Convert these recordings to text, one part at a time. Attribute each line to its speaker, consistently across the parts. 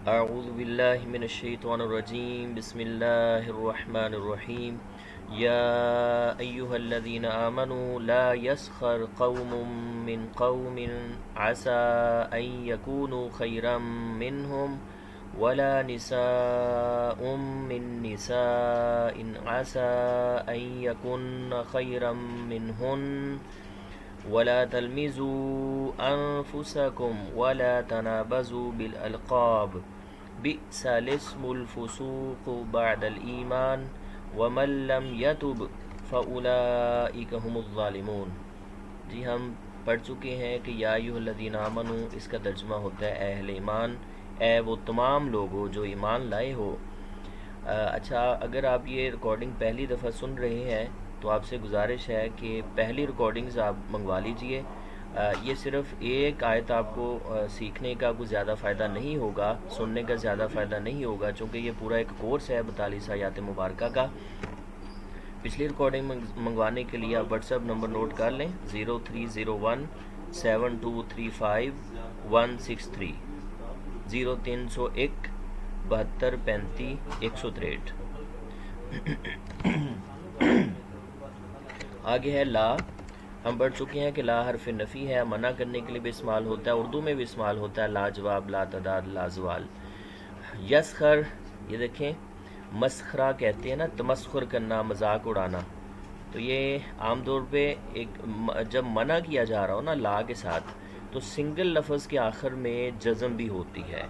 Speaker 1: اعوذ باللہ من الشیطان الرجیم بسم اللہ الرحمن الرحیم یا ایہا الذین آمنوا لا یسخر قوم من قوم عسى ان یکونوا خیرا منہم ولا نساء من نساء عسى ان یکن خیرا منہن ولا تلمزوا أنفسكم ولا تنابزوا بالألقاب بئس الاسم الفسوق بعد الإيمان ومن لم يتب فأولئك هم الظالمون۔ جی ہم پڑھ چکے ہیں کہ یا ایھا الذین آمنوا اس کا ترجمہ ہوتا ہے اہل ایمان، اے وہ تمام لوگ ہو جو ایمان لائے ہو۔ اچھا، اگر آپ یہ ریکارڈنگ پہلی دفعہ سن رہے ہیں تو آپ سے گزارش ہے کہ پہلی ریکارڈنگز آپ منگوا لیجئے۔ یہ صرف ایک آیت آپ کو سیکھنے کا کوئی زیادہ فائدہ نہیں ہوگا، سننے کا زیادہ فائدہ نہیں ہوگا، چونکہ یہ پورا ایک کورس ہے 42 آیات مبارکہ کا۔ پچھلی ریکارڈنگ منگوانے کے لیے آپ واٹس ایپ نمبر نوٹ کر لیں 0301 7235 163 0301 7235 163۔ آگے ہے لا۔ ہم پڑھ چکے ہیں کہ لا حرف نفی ہے، منع کرنے کے لیے بھی استعمال ہوتا ہے، اردو میں بھی استعمال ہوتا ہے، لا جواب، لا تعداد، لا زوال۔ یسخر، یہ دیکھیں مسخرہ کہتے ہیں نا، تمسخر کرنا، مذاق اڑانا، تو یہ عام طور پہ جب منع کیا جا رہا ہو نا لا کے ساتھ تو سنگل لفظ کے آخر میں جزم بھی ہوتی ہے،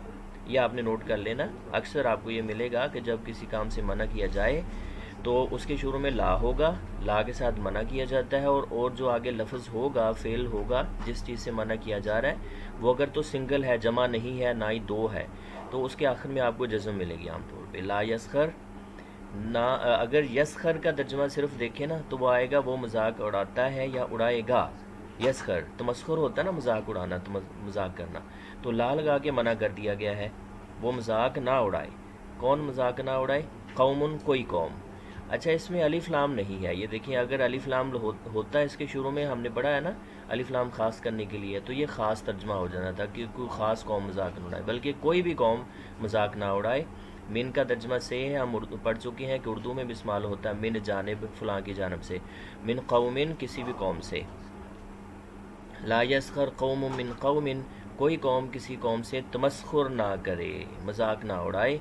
Speaker 1: یہ آپ نے نوٹ کر لینا۔ اکثر آپ کو یہ ملے گا کہ جب کسی کام سے منع کیا جائے تو اس کے شروع میں لا ہوگا، لا کے ساتھ منع کیا جاتا ہے، اور جو آگے لفظ ہوگا، فعل ہوگا جس چیز سے منع کیا جا رہا ہے وہ اگر تو سنگل ہے، جمع نہیں ہے، نہ ہی دو ہے، تو اس کے آخر میں آپ کو جزم ملے گی عام طور پہ۔ لا یسخر نہ، اگر یسخر کا ترجمہ صرف دیکھیں نا تو وہ آئے گا وہ مذاق اڑاتا ہے یا اڑائے گا۔ یسخر تمسخر ہوتا ہے نا، مذاق اڑانا، مذاق کرنا، تو لا لگا کے منع کر دیا گیا ہے، وہ مذاق نہ اڑائے۔ کون مذاق نہ اڑائے؟ قوم، کوئی قوم۔ اچھا، اس میں الف لام نہیں ہے، یہ دیکھیں اگر الف لام ہوتا ہے اس کے شروع میں، ہم نے پڑھا ہے نا الف لام خاص کرنے کے لیے، تو یہ خاص ترجمہ ہو جانا تھا کہ کوئی خاص قوم مذاق نہ اڑائے، بلکہ کوئی بھی قوم مذاق نہ اڑائے۔ من کا ترجمہ سے ہے، ہم پڑھ چکے ہیں کہ اردو میں بھی استعمال ہوتا ہے، من جانب، فلاں کی جانب سے، من قوم، کسی بھی قوم سے۔ لا یسخر قوم من قوم، کوئی قوم کسی قوم سے تمسخر نہ کرے، مذاق نہ اڑائے۔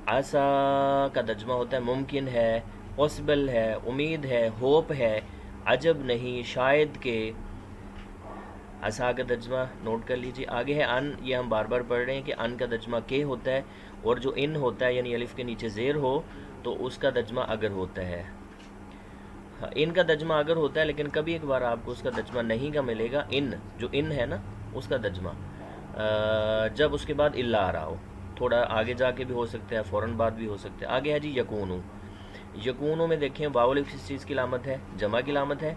Speaker 1: عسا کا ترجمہ ہوتا ہے ممکن ہے، پاسبل ہے، امید ہے، ہوپ ہے، عجب نہیں، شاید کہ۔ عسا کا ترجمہ نوٹ کر لیجیے۔ آگے ہے ان، یہ ہم بار بار پڑھ رہے ہیں کہ ان کا ترجمہ کے ہوتا ہے، اور جو ان ہوتا ہے یعنی الف کے نیچے زیر ہو تو اس کا ترجمہ اگر ہوتا ہے۔ ان کا ترجمہ اگر ہوتا ہے، لیکن کبھی ایک بار آپ کو اس کا ترجمہ نہیں کا ملے گا، ان جو ان ہے نا اس کا ترجمہ جب اس کے بعد الا آ رہا ہو، تھوڑا آگے جا کے بھی ہو سکتا ہے، فوراً بعد بھی ہو سکتا ہے۔ آگے ہے جی یکونو۔ یکونو میں دیکھیں واو الف کس چیز کی علامت ہے؟ جمع کی علامت ہے۔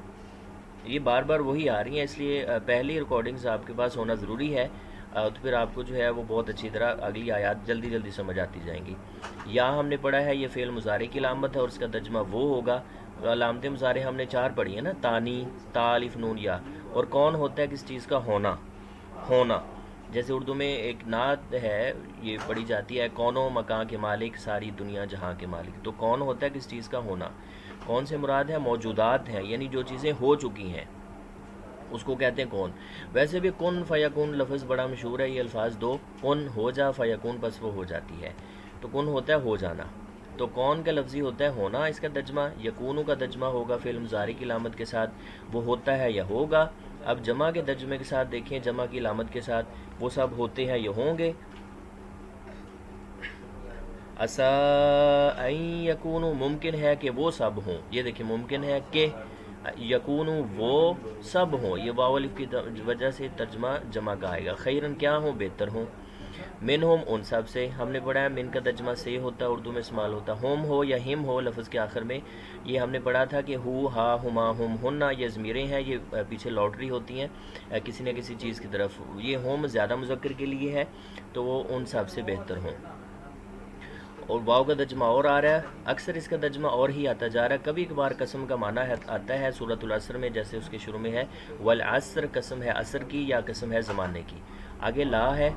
Speaker 1: یہ بار بار وہی آ رہی ہیں، اس لیے پہلی ریکارڈنگز آپ کے پاس ہونا ضروری ہے، تو پھر آپ کو جو ہے وہ بہت اچھی طرح اگلی آیات جلدی جلدی سمجھ آتی جائیں گی۔ یا ہم نے پڑھا ہے یہ فعل مضارع کی علامت ہے اور اس کا ترجمہ وہ ہوگا۔ علامت مضارع ہم نے 4 پڑھی ہیں نا، تانی، تا، الف، نون، یا۔ اور کون ہوتا ہے کس چیز کا؟ ہونا، ہونا۔ جیسے اردو میں ایک نعت ہے، یہ پڑھی جاتی ہے، کونوں مکان کے مالک، ساری دنیا جہاں کے مالک، تو کون ہوتا ہے کس چیز کا؟ ہونا۔ کون سے مراد ہے؟ موجودات ہیں، یعنی جو چیزیں ہو چکی ہیں اس کو کہتے ہیں کون۔ ویسے بھی کن فیکون لفظ بڑا مشہور ہے، یہ الفاظ دو، کن ہو جا، فیکون پس وہ ہو جاتی ہے، تو کن ہوتا ہے ہو جانا، تو کون کا لفظی ہوتا ہے ہونا اس کا ترجمہ۔ یکونو کا ترجمہ ہوگا فعل مضارع کی علامت کے ساتھ، وہ ہوتا ہے یا ہوگا۔ اب جمع کے ترجمے کے ساتھ دیکھیں، جمع کی علامت کے ساتھ وہ سب ہوتے ہیں یا ہوں گے۔ عسا ان یکونو، ممکن ہے کہ وہ سب ہوں، یہ دیکھیں ممکن ہے کہ یکونو وہ سب ہوں، یہ واو الف کی وجہ سے ترجمہ جمع کا آئے گا۔ خیرن، کیا ہوں؟ بہتر ہوں۔ منہم، ان سب سے، ہم نے پڑھا ہے من کا ترجمہ سے ہوتا ہے، اردو میں استعمال ہوتا ہے۔ ہم ہو یا ہم ہو لفظ کے آخر میں، یہ ہم نے پڑھا تھا کہ ہو، ہا، ہما، ہم، ہننا، یہ ضمیریں ہیں، یہ پیچھے لوٹری ہوتی ہیں کسی نہ کسی چیز کی طرف۔ یہ ہم زیادہ مذکر کے لیے ہے، تو وہ ان سب سے بہتر ہوں۔ اور واو کا ترجمہ اور آ رہا ہے، اکثر اس کا ترجمہ اور ہی آتا جا رہا ہے، کبھی کبھار قسم کا معنی آتا ہے سورۃ العصر میں، جیسے اس کے شروع میں ہے والعصر، قسم ہے عصر کی یا قسم ہے زمانے کی۔ آگے لا ہے،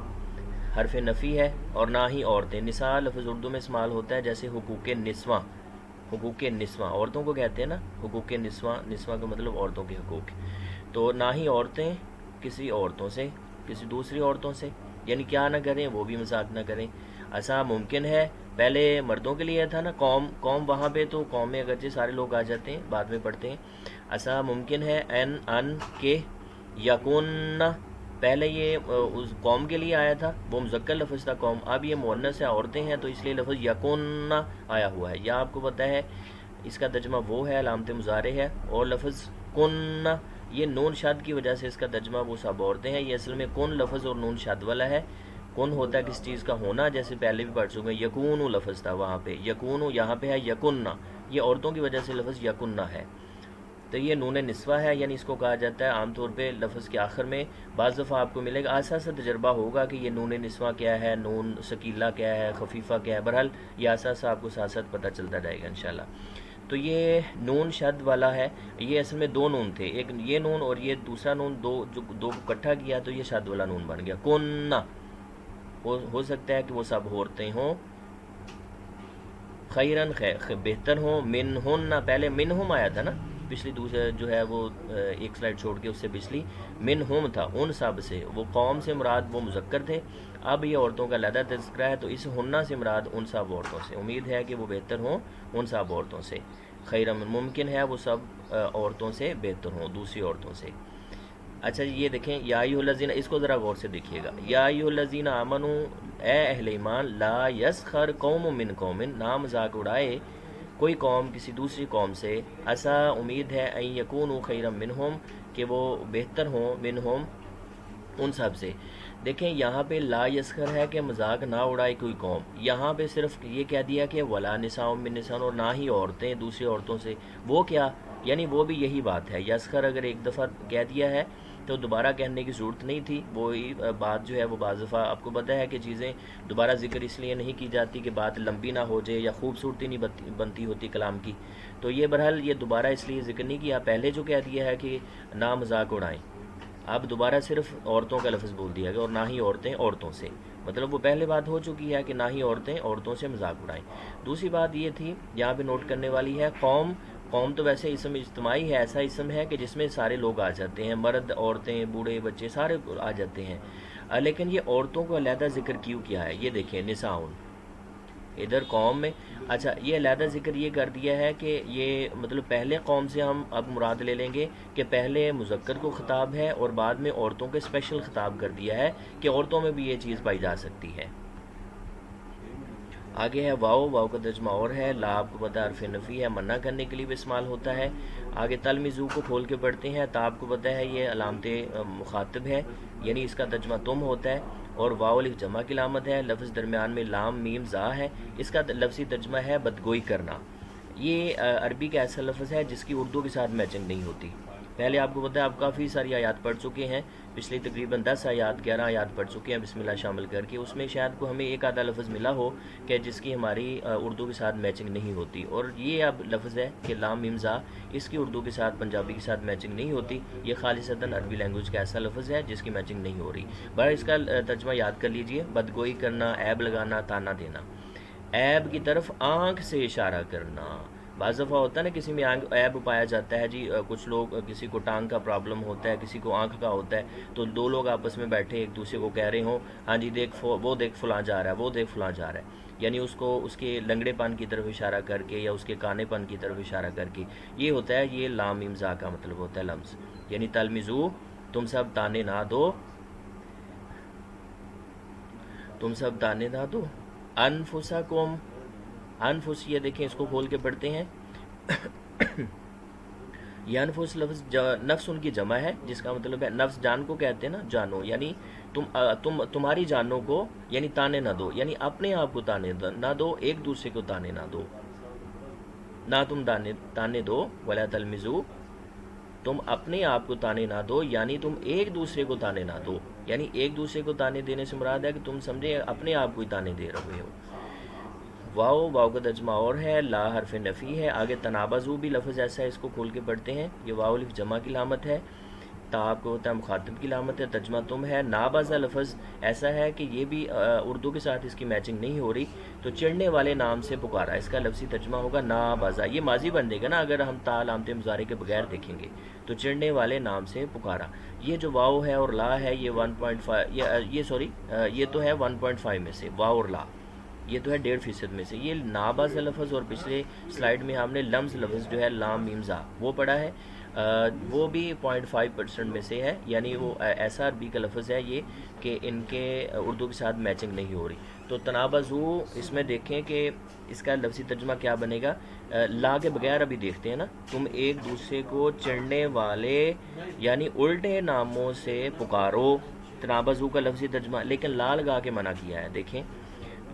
Speaker 1: حرف نفی ہے اور نہ ہی عورتیں. نساء لفظ اردو میں استعمال ہوتا ہے جیسے حقوق نسواں. حقوق نسواں عورتوں کو کہتے ہیں نا, حقوق نسواں, نسواں کا مطلب عورتوں کے حقوق. تو نہ ہی عورتیں کسی عورتوں سے, کسی دوسری عورتوں سے, یعنی کیا نہ کریں, وہ بھی مذاق نہ کریں. ایسا ممکن ہے, پہلے مردوں کے لیے تھا نا قوم, قوم وہاں پہ تو قوم میں اگرچہ سارے لوگ آ جاتے ہیں, بعد میں پڑھتے ہیں. ایسا ممکن ہے ان کے یکون, پہلے یہ اس قوم کے لیے آیا تھا, وہ مذکر لفظ تھا قوم, اب یہ مؤنث ہے, عورتیں ہیں, تو اس لیے لفظ یکون آیا ہوا ہے. یا آپ کو پتہ ہے اس کا ترجمہ وہ ہے, علامت مضارع ہے, اور لفظ کن, یہ نون شد کی وجہ سے اس کا ترجمہ وہ سب عورتیں ہیں. یہ اصل میں کن لفظ اور نون شد والا ہے. کن ہوتا ہے کس چیز کا ہونا, جیسے پہلے بھی پڑھ چکے ہیں, یکون لفظ تھا وہاں پہ, یکون یہاں پہ ہے یکنہ, یہ عورتوں کی وجہ سے لفظ یکنہ ہے. تو یہ نون نسوہ ہے, یعنی اس کو کہا جاتا ہے عام طور پہ لفظ کے آخر میں. بعض دفعہ آپ کو ملے گا ایسا تجربہ ہوگا کہ یہ نون نسوہ کیا ہے, نون ثقیلہ کیا ہے, خفیفہ کیا ہے. بہرحال یہ ایسا آپ کو ساتھ ساتھ پتہ چلتا جائے گا انشاءاللہ. تو یہ نون شد والا ہے, یہ اصل میں دو نون تھے, ایک یہ نون اور یہ دوسرا نون, دو اکٹھا کیا تو یہ شد والا نون بن گیا. کن ہو سکتا ہے کہ وہ سب عورتیں ہوں, خیرن بہتر ہوں, منہن, پہلے منہم آیا تھا نا, پچھلی دوسرے جو ہے وہ ایک سلائڈ چھوڑ کے اس سے پچھلی منہم تھا, ان سب سے. وہ قوم سے مراد وہ مذکر تھے, اب یہ عورتوں کا علیحدہ تذکرہ ہے, تو اس ہنہ سے مراد ان سب عورتوں سے. امید ہے کہ وہ بہتر ہوں ان سب عورتوں سے. خیرن ممکن ہے وہ سب عورتوں سے بہتر ہوں, دوسری عورتوں سے. اچھا یہ دیکھیں, یا ایھا الذین, اس کو ذرا غور سے دیکھیے گا. یا ایھا الذین آمنوا, اے اہل ایمان, لا یسخر قوم من قوم, نہ مذاق اڑائے کوئی قوم کسی دوسری قوم سے. ایسا امید ہے ان یکونوا خیرا منہم, کہ وہ بہتر ہوں, منہم ان سب سے. دیکھیں یہاں پہ لا یسخر ہے کہ مذاق نہ اڑائے کوئی قوم, یہاں پہ صرف یہ کہہ دیا کہ ولا نساء من نساء, اور نہ ہی عورتیں دوسری عورتوں سے. وہ کیا, یعنی وہ بھی یہی بات ہے. یسخر اگر ایک دفعہ کہہ دیا ہے تو دوبارہ کہنے کی ضرورت نہیں تھی. وہی بات جو ہے وہ بعض دفعہ آپ کو پتہ ہے کہ چیزیں دوبارہ ذکر اس لیے نہیں کی جاتی کہ بات لمبی نہ ہو جائے یا خوبصورتی نہیں بنتی ہوتی کلام کی. تو یہ بہرحال یہ دوبارہ اس لیے ذکر نہیں کیا, پہلے جو کہہ دیا ہے کہ نہ مذاق اڑائیں, اب دوبارہ صرف عورتوں کا لفظ بول دیا گیا, اور نہ ہی عورتیں عورتوں سے. مطلب وہ پہلے بات ہو چکی ہے کہ نہ ہی عورتیں عورتوں سے مذاق اڑائیں. دوسری بات یہ تھی یہاں پہ نوٹ کرنے والی ہے, قوم. قوم تو ویسے اسم اجتماعی ہے, ایسا اسم ہے کہ جس میں سارے لوگ آ جاتے ہیں, مرد, عورتیں, بوڑھے, بچے, سارے آ جاتے ہیں. لیکن یہ عورتوں کو علیحدہ ذکر کیوں کیا ہے, یہ دیکھیں نساؤن ادھر قوم میں. اچھا یہ علیحدہ ذکر یہ کر دیا ہے کہ یہ مطلب پہلے قوم سے ہم اب مراد لے لیں گے کہ پہلے مذکر کو خطاب ہے اور بعد میں عورتوں کے اسپیشل خطاب کر دیا ہے کہ عورتوں میں بھی یہ چیز پائی جا سکتی ہے. آگے ہے واو, واو کا ترجمہ اور ہے, لا آپ کو پتہ حرف نفی ہے, منع کرنے کے لیے بھی استعمال ہوتا ہے. آگے تلمزو کو کھول کے پڑھتے ہیں, تا آپ کو پتہ ہے یہ علامت مخاطب ہے, یعنی اس کا ترجمہ تم ہوتا ہے, اور واو الف جمع کی علامت ہے. لفظ درمیان میں لام میم زا ہے, اس کا لفظی ترجمہ ہے بدگوئی کرنا. یہ عربی کا ایسا لفظ ہے جس کی اردو کے ساتھ میچنگ نہیں ہوتی. پہلے آپ کو پتہ ہے آپ کافی ساری آیات پڑھ چکے ہیں, پچھلی تقریباً 10 آیات 11 آیات پڑھ چکے ہیں بسم اللہ شامل کر کے. اس میں شاید کو ہمیں ایک آدھا لفظ ملا ہو کہ جس کی ہماری اردو کے ساتھ میچنگ نہیں ہوتی, اور یہ اب لفظ ہے کہ لام میم زا, اس کی اردو کے ساتھ پنجابی کے ساتھ میچنگ نہیں ہوتی. یہ خالصتاً عربی لینگویج کا ایسا لفظ ہے جس کی میچنگ نہیں ہو رہی. بہر اس کا ترجمہ یاد کر لیجئے, بدگوئی کرنا, عیب لگانا, تانا دینا. عیب کی طرف آنکھ سے اشارہ کرنا. بعض دفعہ ہوتا ہے نا کسی میں عیب پایا جاتا ہے, جی کچھ لوگ, کسی کو ٹانگ کا پرابلم ہوتا ہے, کسی کو آنکھ کا ہوتا ہے, تو دو لوگ آپس میں بیٹھے ایک دوسرے کو کہہ رہے ہوں ہاں جی دیکھ وہ دیکھ فلاں جا رہا ہے, وہ دیکھ فلاں جا رہا ہے, یعنی اس کو اس کے لنگڑے پن کی طرف اشارہ کر کے یا اس کے کانے پن کی طرف اشارہ کر کے. یہ ہوتا ہے, یہ لام میم زا کا مطلب ہوتا ہے لمز, یعنی تلمزو, تم سب تانے نہ دو, تم سب تانے نہ دو. انفسکم, انفس, یہ دیکھیں اس کو کھول کے پڑھتے ہیں. یہ انفس لفظ نفس ان کی جمع ہے, جس کا مطلب ہے نفس, جان کو کہتے ہیں نا, جانو, یعنی تمہاری جانوں کو, یعنی تانے نہ دو, یعنی اپنے آپ کو تانے نہ دو, ایک دوسرے کو تانے نہ دو, نہ تم تانے دو. ولا تلمزو, تم اپنے آپ کو تانے نہ دو, یعنی تم ایک دوسرے کو تانے نہ دو, یعنی ایک دوسرے کو تانے دینے سے مراد ہے کہ تم سمجھے اپنے آپ کو ہی تانے دے رہے ہو. واو, واو کا ترجمہ اور ہے, لا حرف نفی ہے. آگے تنابزو بھی لفظ ایسا ہے, اس کو کھول کے پڑھتے ہیں. یہ واو الف جمع کی علامت ہے. تا آپ کو ہوتا ہے مخاطب کی علامت ہے، ترجمہ تم ہے۔ نابازا لفظ ایسا ہے کہ یہ بھی اردو کے ساتھ اس کی میچنگ نہیں ہو رہی، تو چڑھنے والے نام سے پکارا، اس کا لفظی ترجمہ ہوگا نابازا۔ یہ ماضی بن جائے گا نا اگر ہم تا علامت مضارع کے بغیر دیکھیں گے، تو چڑھنے والے نام سے پکارا۔ یہ جو واو ہے اور لا ہے یہ 1.5 یہ سوری یہ تو ہے 1.5 میں سے، واو اور لا یہ تو ہے 1.5% میں سے۔ یہ نابازا لفظ اور پچھلے سلائیڈ میں ہم نے لمز لفظ جو ہے لام میم زا وہ پڑھا ہے، وہ بھی 0.5% میں سے ہے، یعنی وہ ایسا عربی کا لفظ ہے یہ کہ ان کے اردو کے ساتھ میچنگ نہیں ہو رہی۔ تو تنابزو اس میں دیکھیں کہ اس کا لفظی ترجمہ کیا بنے گا، لا کے بغیر ابھی دیکھتے ہیں نا، تم ایک دوسرے کو چڑھنے والے یعنی الٹے ناموں سے پکارو، تنابزو کا لفظی ترجمہ، لیکن لا لگا کے منع کیا ہے۔ دیکھیں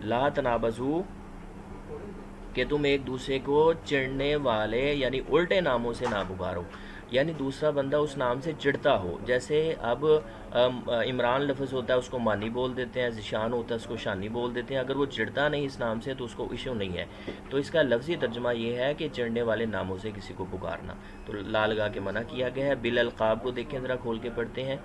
Speaker 1: لا تنابزو کہ تم ایک دوسرے کو چڑھنے والے یعنی الٹے ناموں سے نہ پکارو، یعنی دوسرا بندہ اس نام سے چڑھتا ہو، جیسے اب عمران لفظ ہوتا ہے اس کو مانی بول دیتے ہیں، ذیشان ہوتا ہے اس کو شانی بول دیتے ہیں، اگر وہ چڑھتا نہیں اس نام سے تو اس کو ایشو نہیں ہے۔ تو اس کا لفظی ترجمہ یہ ہے کہ چڑھنے والے ناموں سے کسی کو پکارنا، تو لا لگا کے منع کیا گیا ہے۔ بالالقاب کو دیکھیں ذرا کھول کے پڑھتے ہیں۔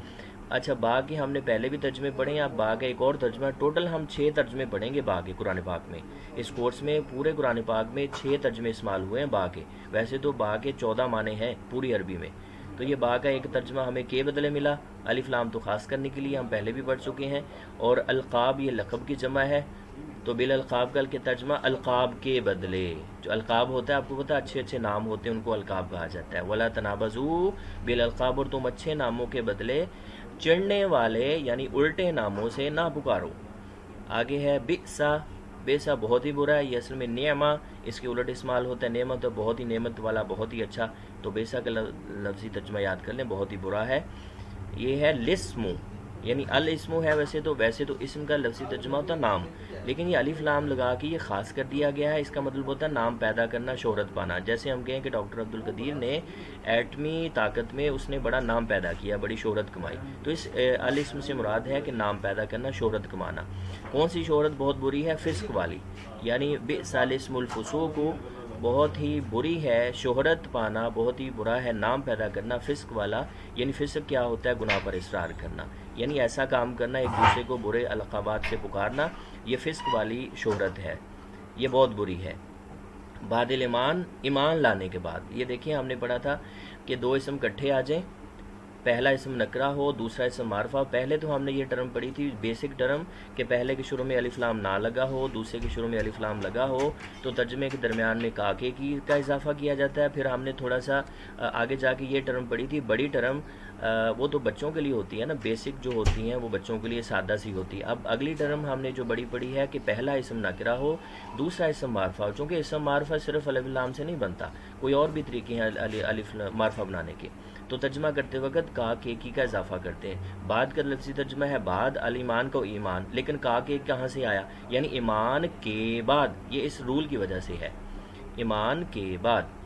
Speaker 1: اچھا با کے ہم نے پہلے بھی ترجمے پڑھے ہیں، اب با کا ایک اور ترجمہ، ٹوٹل ہم 6 ترجمے پڑھیں گے با کے قرآن پاک میں۔ اس کورس میں پورے قرآن پاک میں 6 ترجمے استعمال ہوئے ہیں با کے، ویسے تو با کے 14 معنی ہیں پوری عربی میں۔ تو یہ با کا ایک ترجمہ ہمیں کے بدلے ملا، الف لام تو خاص کرنے کے لیے ہم پہلے بھی پڑھ چکے ہیں، اور القاب یہ لقب کی جمع ہے، تو بالالقاب کا ترجمہ القاب کے بدلے، جو القاب ہوتا ہے آپ کو پتہ اچھے اچھے نام ہوتے ہیں ان کو القاب کہا جاتا ہے۔ ولا تنابزو بالالقاب، اور تم اچھے ناموں کے بدلے چڑھنے والے یعنی الٹے ناموں سے نہ پکارو۔ آگے ہے بئسا، بئسا بہت ہی برا ہے، یہ اصل میں نعمہ اس کے الٹ استعمال ہوتا ہے، نعمت تو بہت ہی نعمت والا بہت ہی اچھا، تو بئسا کا لفظی ترجمہ یاد کر لیں، بہت ہی برا ہے۔ یہ ہے لسمو، یعنی الاسمو ہے، ویسے تو اسم کا لفظی ترجمہ ہوتا ہے نام، لیکن یہ الف لام لگا کے یہ خاص کر دیا گیا ہے، اس کا مطلب ہوتا ہے نام پیدا کرنا، شہرت پانا۔ جیسے ہم کہیں کہ ڈاکٹر عبدالقدیر نے ایٹمی طاقت میں اس نے بڑا نام پیدا کیا، بڑی شہرت کمائی، تو اس الاسم سے مراد ہے کہ نام پیدا کرنا، شہرت کمانا۔ کون سی شہرت بہت بری ہے؟ فسق والی، یعنی بئس الاسم الفسوق، بہت ہی بری ہے شہرت پانا، بہت ہی برا ہے نام پیدا کرنا فسق والا، یعنی فسق کیا ہوتا ہے؟ گناہ پر اصرار کرنا، یعنی ایسا کام کرنا، ایک دوسرے کو برے القابات سے پکارنا، یہ فسق والی شہرت ہے، یہ بہت بری ہے۔ بعد الایمان، ایمان لانے کے بعد، یہ دیکھیں ہم نے پڑھا تھا کہ 2 اسم کٹھے آ جائیں، پہلا اسم نکرہ ہو دوسرا اسم معرفہ۔ پہلے تو ہم نے یہ ٹرم پڑھی تھی بیسک ٹرم کہ پہلے کے شروع میں الف لام نہ لگا ہو، دوسرے کے شروع میں الف لام لگا ہو تو ترجمے کے درمیان میں کاکے کی کا اضافہ کیا جاتا ہے۔ پھر ہم نے تھوڑا سا آگے جا کے یہ ٹرم پڑھی تھی بڑی ٹرم، وہ تو بچوں کے لیے ہوتی ہے نا، بیسک جو ہوتی ہیں وہ بچوں کے لیے سادہ سی ہوتی ہے۔ اب اگلی ٹرم ہم نے جو بڑی پڑھی ہے کہ پہلا اسم نکرہ ہو دوسرا اسم معرفہ ہو، چونکہ اسم معرفہ صرف الف لام سے نہیں بنتا، کوئی اور بھی طریقے ہیں الف معرفہ بنانے کے، تو ترجمہ کرتے وقت کا کے کی کا اضافہ کرتے ہیں۔ بعد کا لفظی ترجمہ ہے بعد الایمان کو ایمان، لیکن کا کے کہاں سے آیا؟ یعنی ایمان کے بعد، یہ اس رول کی وجہ سے ہے، ایمان کے بعد۔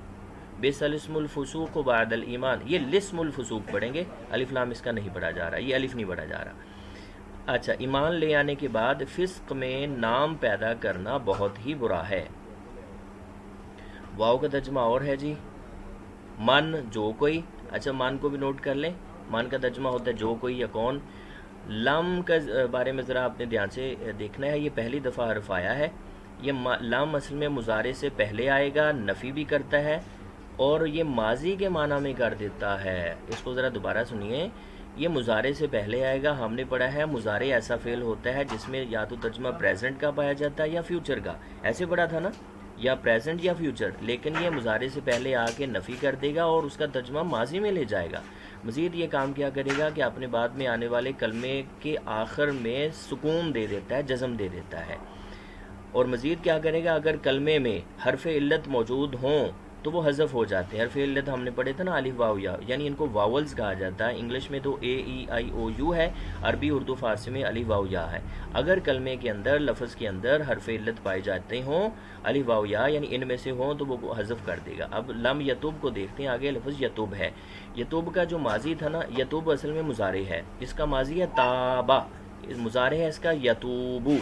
Speaker 1: بئس الاسم الفسوق بعد الایمان، یہ لسم الفسوق پڑھیں گے، الف لام اس کا نہیں پڑھا جا رہا، یہ الف نہیں پڑھا جا رہا۔ اچھا، ایمان لے آنے کے بعد فسق میں نام پیدا کرنا بہت ہی برا ہے۔ واو کا ترجمہ اور ہے جی، من جو کوئی، اچھا من کو بھی نوٹ کر لیں، من کا ترجمہ ہوتا ہے جو کوئی یا کون۔ لم کا بارے میں ذرا آپ نے دھیان سے دیکھنا ہے، یہ پہلی دفعہ حرف آیا ہے، یہ لم اصل میں مضارع سے پہلے آئے گا، نفی بھی کرتا ہے اور یہ ماضی کے معنی میں کر دیتا ہے۔ اس کو ذرا دوبارہ سنیے، یہ مضارع سے پہلے آئے گا، ہم نے پڑھا ہے مضارع ایسا فعل ہوتا ہے جس میں یا تو ترجمہ پریزنٹ کا پایا جاتا ہے یا فیوچر کا، ایسے پڑھا تھا نا، یا پریزنٹ یا فیوچر، لیکن یہ مضارع سے پہلے آ کے نفی کر دے گا اور اس کا ترجمہ ماضی میں لے جائے گا۔ مزید یہ کام کیا کرے گا کہ اپنے بعد میں آنے والے کلمے کے آخر میں سکون دے دیتا ہے، جزم دے دیتا ہے، اور مزید کیا کرے گا اگر کلمے میں حرف علت موجود ہوں تو وہ حذف ہو جاتے ہیں۔ حرف علت ہم نے پڑھے تھے نا الف واو یا، یعنی ان کو واولز کہا جاتا ہے، انگلش میں تو اے ای آئی او یو ہے، عربی اردو فارسی میں الف واو یا ہے۔ اگر کلمے کے اندر لفظ کے اندر حرف علت پائے جاتے ہوں الف واو یا، یعنی ان میں سے ہوں تو وہ حذف کر دے گا۔ اب لم یتوب کو دیکھتے ہیں، آگے لفظ یتوب ہے، یتوب کا جو ماضی تھا نا، یتوب اصل میں مضارع ہے، اس کا ماضی ہے تابا، مضارع ہے اس کا یتوبو،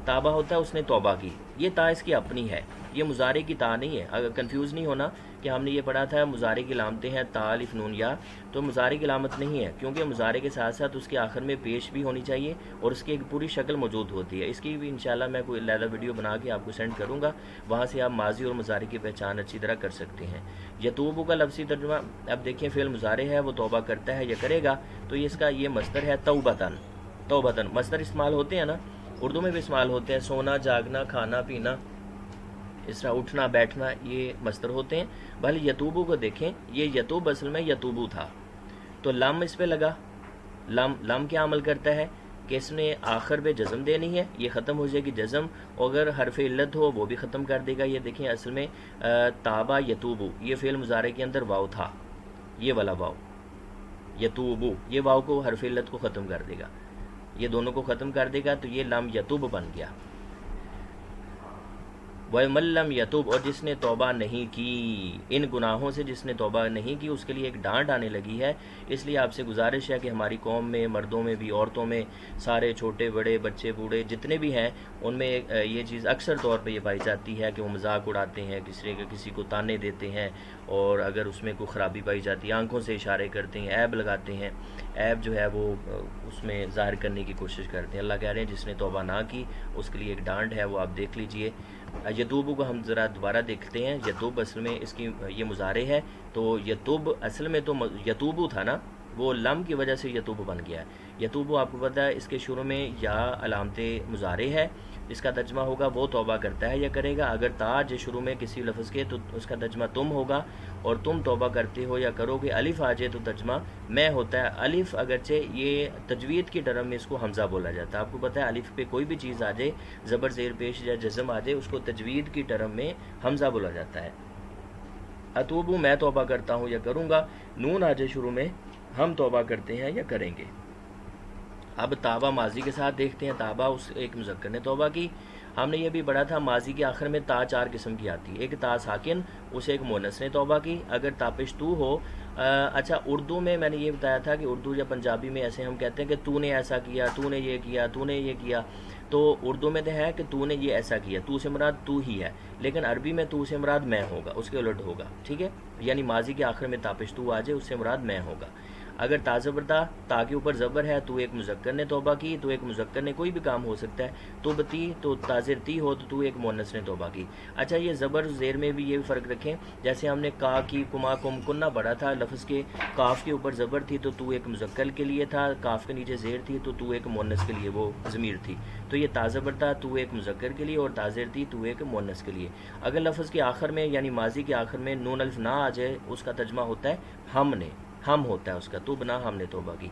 Speaker 1: تابہ ہوتا ہے اس نے توبہ کی، یہ تا اس کی اپنی ہے، یہ مضارع کی تا نہیں ہے، اگر کنفیوز نہیں ہونا کہ کہ ہم نے یہ پڑھا تھا مضارع کی علامتیں ہیں تا الف نون یا، تو مضارع کی علامت نہیں ہے، کیونکہ مضارع کے ساتھ ساتھ اس کے آخر میں پیش بھی ہونی چاہیے اور اس کی ایک پوری شکل موجود ہوتی ہے. اس کی بھی انشاءاللہ میں کوئی علیحدہ ویڈیو بنا کے آپ کو سینڈ کروں گا، وہاں سے آپ ماضی اور مضارع کی پہچان اچھی طرح کر سکتے ہیں. یتوبو کا لفظی ترجمہ، اب دیکھیں فعل مضارع ہے وہ توبہ کرتا ہے یا کرے گا، تو اس کا یہ مصدر ہے توبتن. توبتن مصدر استعمال ہوتے ہیں نا، اردو میں بھی استعمال ہوتے ہیں، سونا جاگنا کھانا پینا اس طرح اٹھنا بیٹھنا یہ مصدر ہوتے ہیں. بھلے یتوبو کو دیکھیں، یہ یتوب اصل میں یتوبو تھا، تو لم اس پہ لگا. لم کیا عمل کرتا ہے کہ اس نے آخر پہ جزم دینی ہے، یہ ختم ہو جائے گی جزم، اگر حرف علت ہو وہ بھی ختم کر دے گا. یہ دیکھیں اصل میں تابا یتوبو، یہ فعل مضارع کے اندر واو تھا، یہ والا واو یتوبو، یہ واو کو حرف علت کو ختم کر دے گا، یہ دونوں کو ختم کر دے گا، تو یہ لم یتوب بن گیا. وَمَن لَّمْ يَتُب، اور جس نے توبہ نہیں کی، ان گناہوں سے جس نے توبہ نہیں کی اس کے لیے ایک ڈانٹ آنے لگی ہے. اس لیے آپ سے گزارش ہے کہ ہماری قوم میں مردوں میں بھی عورتوں میں سارے چھوٹے بڑے بچے بوڑھے جتنے بھی ہیں ان میں یہ چیز اکثر طور پہ یہ پائی جاتی ہے کہ وہ مذاق اڑاتے ہیں، کسی کو تانے دیتے ہیں، اور اگر اس میں کوئی خرابی پائی جاتی ہے آنکھوں سے اشارے کرتے ہیں، عیب لگاتے ہیں، عیب جو ہے وہ اس میں ظاہر کرنے کی کوشش کرتے ہیں. اللہ کہہ رہے ہیں جس نے توبہ نہ کی اس کے لیے ایک ڈانٹ ہے، وہ آپ دیکھ لیجئے. یتوب کو ہم ذرا دوبارہ دیکھتے ہیں. یتوب اصل میں اس کی یہ مضارع ہے، تو یتوب اصل میں تو یتوبو تھا نا، وہ لم کی وجہ سے یتوب بن گیا ہے. یتوبو آپ کو پتہ ہے اس کے شروع میں یا علامت مضارع ہے، اس کا ترجمہ ہوگا وہ توبہ کرتا ہے یا کرے گا. اگر تا جو شروع میں کسی لفظ کے تو اس کا ترجمہ تم ہوگا، اور تم توبہ کرتے ہو یا کرو گے. الف آ جائے تو ترجمہ میں ہوتا ہے. الف اگرچہ یہ تجوید کی ٹرم میں اس کو حمزہ بولا جاتا ہے، آپ کو پتہ ہے الف پہ کوئی بھی چیز آ جائے، زبر زیر پیش یا جزم آ جائے، اس کو تجوید کی ٹرم میں حمزہ بولا جاتا ہے. اتوبو میں توبہ کرتا ہوں یا کروں گا، نون آ جائے شروع میں، ہم توبہ کرتے ہیں یا کریں گے. اب تابہ ماضی کے ساتھ دیکھتے ہیں. تابہ اس ایک مذکر نے توبہ کی. ہم نے یہ بھی پڑھا تھا ماضی کے آخر میں تا 4 قسم کی آتی ہے. ایک تا ساکن، اسے ایک مونس نے توبہ کی. اگر تاپش تو ہو، اچھا اردو میں نے یہ بتایا تھا کہ اردو یا پنجابی میں ایسے ہم کہتے ہیں کہ تو نے ایسا کیا، تو نے یہ کیا، تو نے یہ کیا. تو اردو میں تو ہے کہ تو نے یہ ایسا کیا، تو سے مراد تو ہی ہے، لیکن عربی میں تو سے مراد میں ہوگا، اس کے الٹ ہوگا. ٹھیک ہے، یعنی ماضی کے آخر میں تاپش تو آ جائے اس سے مراد میں ہوگا. اگر تا زبر تا کے اوپر زبر ہے، تو ایک مذکر نے توبہ کی. تو ایک مذکر نے کوئی بھی کام ہو سکتا ہے. تو بتی تو تاظر تی ہو تو ایک مونس نے توبہ کی. اچھا یہ زبر زیر میں بھی یہ فرق رکھیں، جیسے ہم نے کا کی کما کم کننا پڑھا تھا، لفظ کے کاف کے اوپر زبر تھی تو ایک مذکر کے لیے تھا، کاف کے نیچے زیر تھی تو ایک مونس کے لیے وہ ضمیر تھی. تو یہ تا زبر تھا تو ایک مذکر کے لیے، اور تاظر تھی تو ایک مونس کے لیے. اگر لفظ کے آخر میں یعنی ماضی کے آخر میں نون الف نہ آ جائے، اس کا ترجمہ ہوتا ہے ہم نے، ہم ہوتا ہے اس کا، تو بنا ہم نے توبہ کی.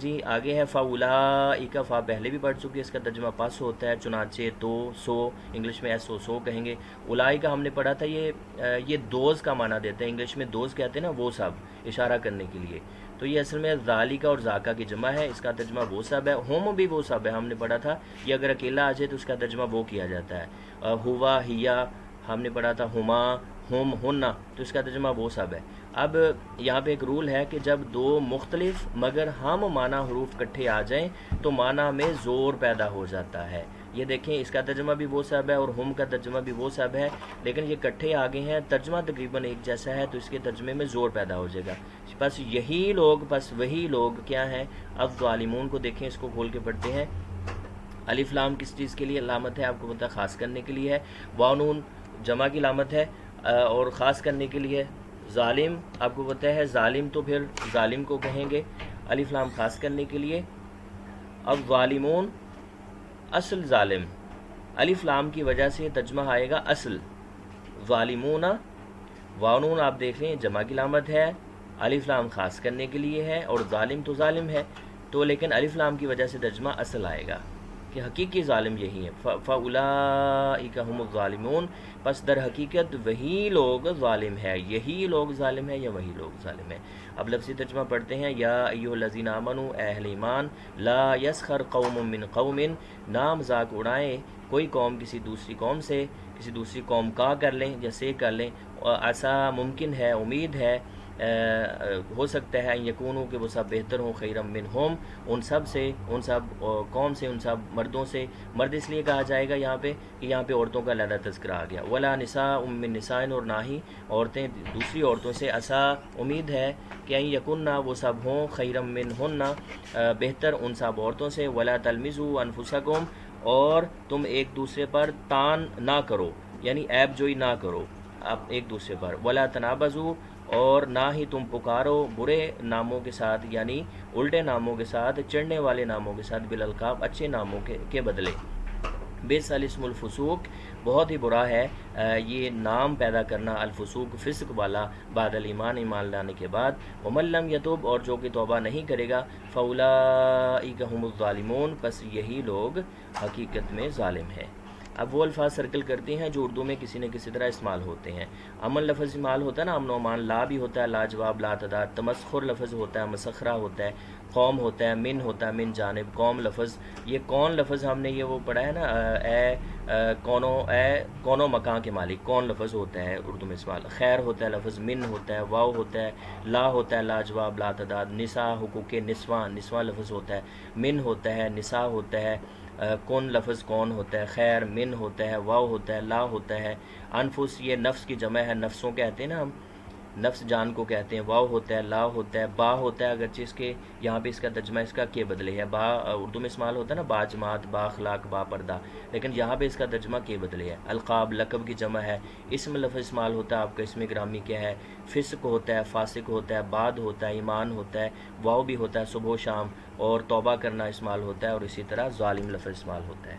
Speaker 1: جی آگے ہے فاولائک، فا پہلے بھی پڑھ چکی ہے، اس کا ترجمہ پس ہوتا ہے، چنانچہ تو سو، انگلش میں ایسو سو کہیں گے. اولائک ہم نے پڑھا تھا یہ دوز کا معنی دیتا ہے، انگلش میں دوز کہتے ہیں نا وہ سب، اشارہ کرنے کے لیے. تو یہ اصل میں ذالکا اور ذاکا کی جمع ہے، اس کا ترجمہ وہ سب ہے. ہوم بھی وہ سب ہے، ہم نے پڑھا تھا یہ اگر اکیلا آ جائے تو اس کا ترجمہ وہ کیا جاتا ہے. ہوا ہیا ہم نے پڑھا تھا، ہما ہم ہننا، تو اس کا ترجمہ وہ سب ہے. اب یہاں پہ ایک رول ہے کہ جب دو مختلف مگر ہم معنی حروف کٹھے آ جائیں تو معنی میں زور پیدا ہو جاتا ہے. یہ دیکھیں اس کا ترجمہ بھی وہ سب ہے اور ہم کا ترجمہ بھی وہ سب ہے، لیکن یہ کٹھے آگے ہیں، ترجمہ تقریباً ایک جیسا ہے، تو اس کے ترجمے میں زور پیدا ہو جائے گا. بس وہی لوگ کیا ہیں. اب ظالمون کو دیکھیں، اس کو کھول کے پڑھتے ہیں. الف لام کس چیز کے لیے علامت ہے؟ آپ کو پتہ خاص کرنے کے لیے ہے. واو نون جمع کی علامت ہے، اور خاص کرنے کے لیے. ظالم آپ کو پتہ ہے ظالم تو پھر ظالم کو کہیں گے. الف لام خاص کرنے کے لیے. اب ظالمون اصل ظالم، الف لام کی وجہ سے ترجمہ آئے گا اصل. ظالمون واو نون آپ دیکھ لیں جمع کی علامت ہے، الف لام خاص کرنے کے لیے ہے، اور ظالم تو ظالم ہے، تو لیکن الف لام کی وجہ سے ترجمہ اصل آئے گا کہ حقیقی ظالم یہی ہیں. فاولائک هم الظالمون، پس در حقیقت وہی لوگ ظالم ہے، یہی لوگ ظالم ہے یا وہی لوگ ظالم ہے. اب لفظی ترجمہ پڑھتے ہیں. یا ایھا الذین آمنوا، اے اہل ایمان، لا یسخر قوم من قوم، نہ مذاق اڑائیں کوئی قوم کسی دوسری قوم سے، کسی دوسری قوم کا کر لیں یا سے کر لیں. ایسا ممکن ہے، امید ہے ہو سکتا ہے یکونوں کہ وہ سب بہتر ہوں خیرم منہم ان سب سے، ان سب قوم سے، ان سب مردوں سے. مرد اس لیے کہا جائے گا یہاں پہ کہ یہاں پہ عورتوں کا علیحدہ تذکرہ آ گیا. ولا نساء من نساء اور نہ ہی عورتیں دوسری عورتوں سے، عسا امید ہے کہ یکن وہ سب ہوں خیرم منہن بہتر ان سب عورتوں سے. ولا تلمزوا انفسکم اور تم ایک دوسرے پر تان نہ کرو، یعنی عیب جوئی نہ کرو اب ایک دوسرے پر. ولا تنابزوا اور نہ ہی تم پکارو برے ناموں کے ساتھ، یعنی الٹے ناموں کے ساتھ، چڑھنے والے ناموں کے ساتھ، بالالقاب اچھے ناموں کے بدلے. بئس الاسم الفسوق بہت ہی برا ہے یہ نام پیدا کرنا، الفسوق فسق والا، بعد الایمان ایمان لانے کے بعد. ومن لم یتوب اور جو کہ توبہ نہیں کرے گا، فاولئک هم الظالمون پس یہی لوگ حقیقت میں ظالم ہیں. اب وہ الفاظ سرکل کرتے ہیں جو اردو میں کسی نہ کسی طرح استعمال ہوتے ہیں. امن لفظ استعمال ہوتا ہے نا، امن و امان. لا بھی ہوتا ہے لاجواب لا تعداد. تمسخر لفظ ہوتا ہے، مسخرہ ہوتا ہے. قوم ہوتا ہے، من ہوتا ہے من جانب. قوم لفظ، یہ کون لفظ ہم نے یہ وہ پڑھا ہے نا، اے کونو مکان کے مالک، کون لفظ ہوتا ہے اردو میں استعمال. خیر ہوتا ہے لفظ، من ہوتا ہے، واو ہوتا ہے، لا ہوتا ہے لاجواب لا تعداد. نساء حقوق نسواں، نسواں لفظ ہوتا ہے. من ہوتا ہے، نساء ہوتا ہے. کون لفظ کون ہوتا ہے. خیر من ہوتا ہے، واو ہوتا ہے، لا ہوتا ہے. انفس یہ نفس کی جمع ہے، نفسوں کہتے ہیں نا ہم، نفس جان کو کہتے ہیں. واو ہوتا ہے، لا ہوتا ہے. با ہوتا ہے اگرچہ اس کے یہاں پہ اس کا ترجمہ اس کا کے بدلے ہے. با اردو میں استعمال ہوتا ہے نا، با جماعت، با اخلاق، با پردہ، لیکن یہاں پہ اس کا ترجمہ کے بدلے ہے. القاب لقب کی جمع ہے. اسم لفظ استعمال ہوتا ہے، آپ کا اسم گرامی کیا ہے. فسق ہوتا ہے، فاسق ہوتا ہے. بعد ہوتا ہے، ایمان ہوتا ہے. واو بھی ہوتا ہے صبح و شام. اور توبہ کرنا استعمال ہوتا ہے. اور اسی طرح ظالم لفظ استعمال ہوتا ہے.